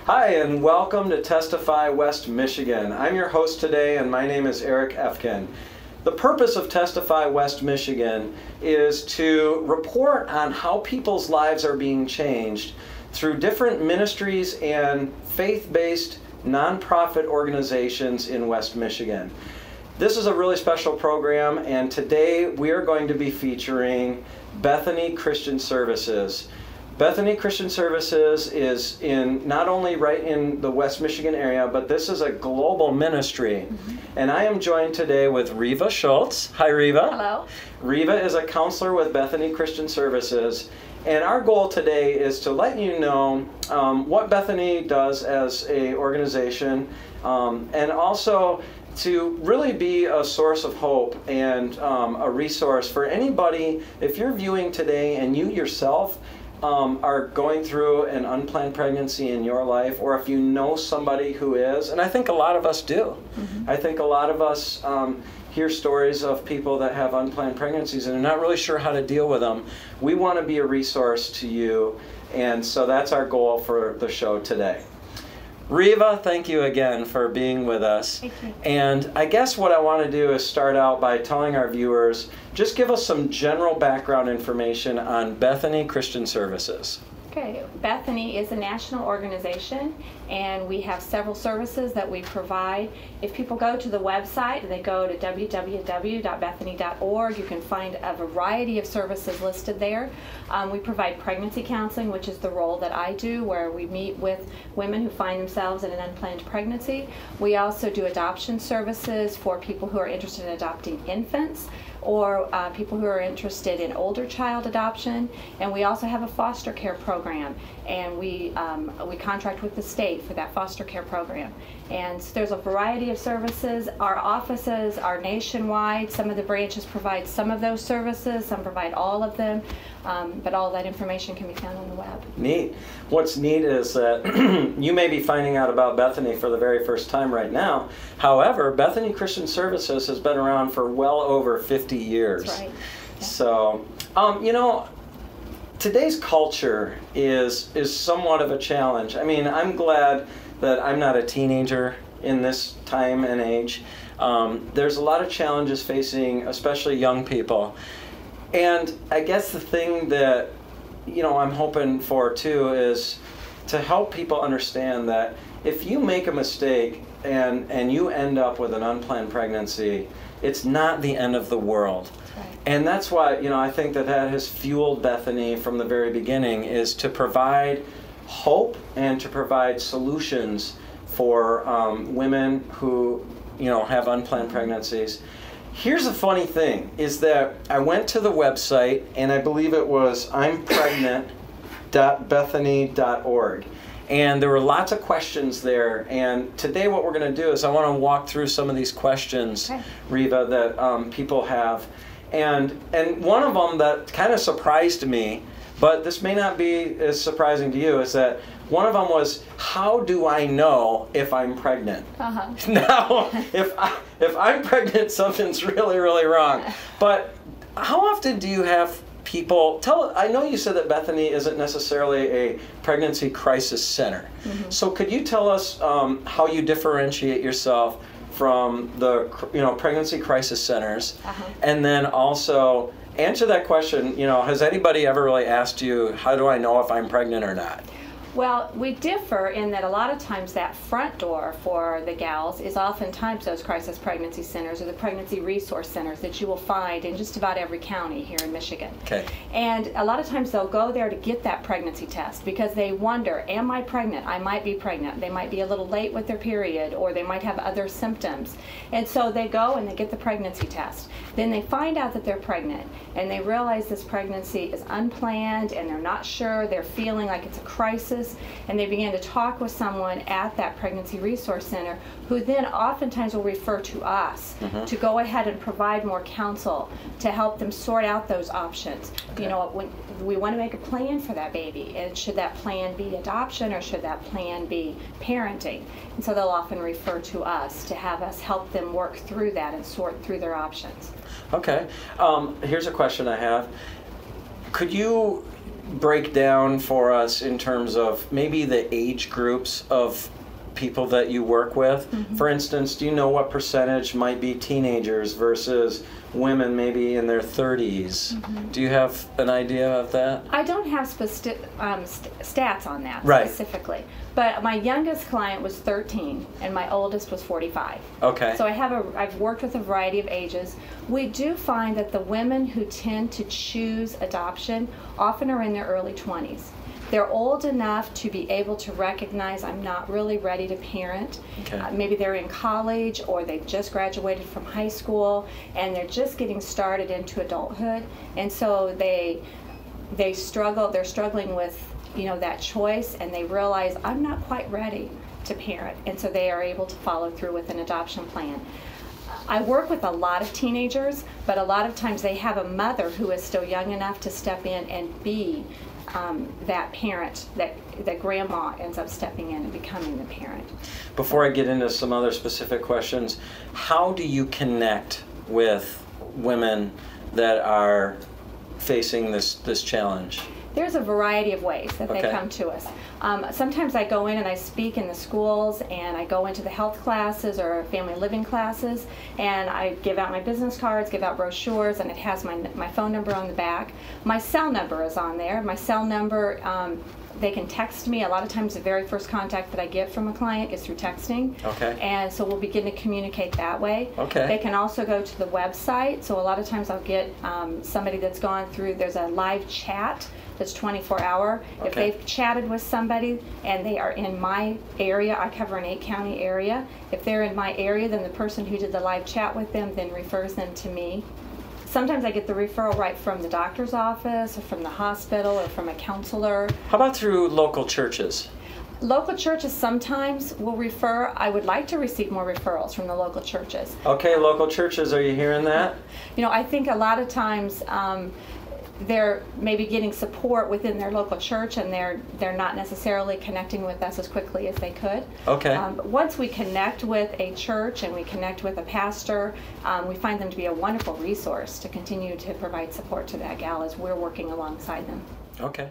Hi, and welcome to Testify West Michigan. I'm your host today, and my name is Eric Effken. The purpose of Testify West Michigan is to report on how people's lives are being changed through different ministries and faith-based nonprofit organizations in West Michigan. This is a really special program, and today we are going to be featuring Bethany Christian Services. Bethany Christian Services is in not only right in the West Michigan area, but this is a global ministry. And I am joined today with Reva Schultz. Hi, Reva. Hello. Reva is a counselor with Bethany Christian Services. And our goal today is to let you know what Bethany does as an organization, and also to really be a source of hope and a resource for anybody. If you're viewing today and you yourself are going through an unplanned pregnancy in your life, or if you know somebody who is, and I think a lot of us do. I think a lot of us hear stories of people that have unplanned pregnancies and are not really sure how to deal with them. We want to be a resource to you, and so that's our goal for the show today. Reva, thank you again for being with us. Thank you. And I guess what I want to do is start out by telling our viewers, just give us some general background information on Bethany Christian Services. Okay, Bethany is a national organization, and we have several services that we provide. If people go to the website, they go to www.bethany.org. You can find a variety of services listed there. We provide pregnancy counseling, which is the role that I do, where we meet with women who find themselves in an unplanned pregnancy. We also do adoption services for people who are interested in adopting infants, or people who are interested in older child adoption. And we also have a foster care program, and we contract with the state for that foster care program. And so there's a variety of services. Our offices are nationwide. Some of the branches provide some of those services, some provide all of them, but all that information can be found on the web. Neat. What's neat is that you may be finding out about Bethany for the very first time right now. However, Bethany Christian Services has been around for well over 50 years. That's right. Yeah. So, you know, today's culture is somewhat of a challenge. I mean, I'm glad that I'm not a teenager in this time and age. There's a lot of challenges facing especially young people. And I guess the thing that, you know, I'm hoping for too is to help people understand that if you make a mistake and you end up with an unplanned pregnancy, it's not the end of the world. Right. And that's why, you know, I think that has fueled Bethany from the very beginning, is to provide hope and to provide solutions for women who, you know, have unplanned pregnancies. Here's a funny thing, is that I went to the website, and I believe it was impregnant.bethany.org. And there were lots of questions there. And today what we're going to do is I want to walk through some of these questions, okay, Reva, that people have. And one of them that kind of surprised me, but this may not be as surprising to you, is that one of them was, how do I know if I'm pregnant? Now, if I'm pregnant, something's really, really wrong. But how often do you have people I know you said that Bethany isn't necessarily a pregnancy crisis center. So could you tell us how you differentiate yourself from the, you know, pregnancy crisis centers, and then also answer that question, you know, has anybody ever really asked you, how do I know if I'm pregnant or not? Well, we differ in that a lot of times that front door for the gals is oftentimes those crisis pregnancy centers or the pregnancy resource centers that you will find in just about every county here in Michigan. Okay. And a lot of times they'll go there to get that pregnancy test because they wonder, am I pregnant? I might be pregnant. They might be a little late with their period, or they might have other symptoms. And so they go and they get the pregnancy test. Then they find out that they're pregnant, and they realize this pregnancy is unplanned, and they're not sure. They're feeling like it's a crisis, and they begin to talk with someone at that pregnancy resource center, who then oftentimes will refer to us to go ahead and provide more counsel to help them sort out those options. Okay. You know, when we want to make a plan for that baby, and should that plan be adoption or should that plan be parenting? And so they'll often refer to us to have us help them work through that and sort through their options. Okay. Here's a question I have. Could you break down for us in terms of maybe the age groups of people that you work with? Mm-hmm. For instance, do you know what percentage might be teenagers versus women maybe in their 30s? Mm-hmm. Do you have an idea of that? I don't have stats on that Right. specifically, but my youngest client was 13 and my oldest was 45. Okay. So I've worked with a variety of ages. We do find that the women who tend to choose adoption often are in their early 20s. They're old enough to be able to recognize I'm not really ready to parent. Okay. Maybe they're in college or they've just graduated from high school and they're just getting started into adulthood, and so they're struggling with that choice, and they realize I'm not quite ready to parent, and so they are able to follow through with an adoption plan. I work with a lot of teenagers, but a lot of times they have a mother who is still young enough to step in and be that parent, that grandma ends up stepping in and becoming the parent. Before I get into some other specific questions, how do you connect with women that are facing this challenge? There's a variety of ways that Okay. they come to us. Sometimes I go in and I speak in the schools, and I go into the health classes or family living classes, and I give out my business cards, give out brochures, and it has my phone number on the back. My cell number is on there. My cell number, they can text me. A lot of times the very first contact that I get from a client is through texting. Okay. And so we'll begin to communicate that way. Okay. They can also go to the website. So a lot of times I'll get somebody that's gone through, there's a live chat that's 24-hour. Okay. If they've chatted with somebody and they are in my area, I cover an 8-county area. If they're in my area, then the person who did the live chat with them then refers them to me. Sometimes I get the referral right from the doctor's office or from the hospital or from a counselor. How about through local churches? Local churches sometimes will refer. I would like to receive more referrals from the local churches. Okay, local churches, are you hearing that? I think a lot of times they're maybe getting support within their local church, and they're not necessarily connecting with us as quickly as they could. Okay. Once we connect with a church and we connect with a pastor, we find them to be a wonderful resource to continue to provide support to that gal as we're working alongside them. Okay.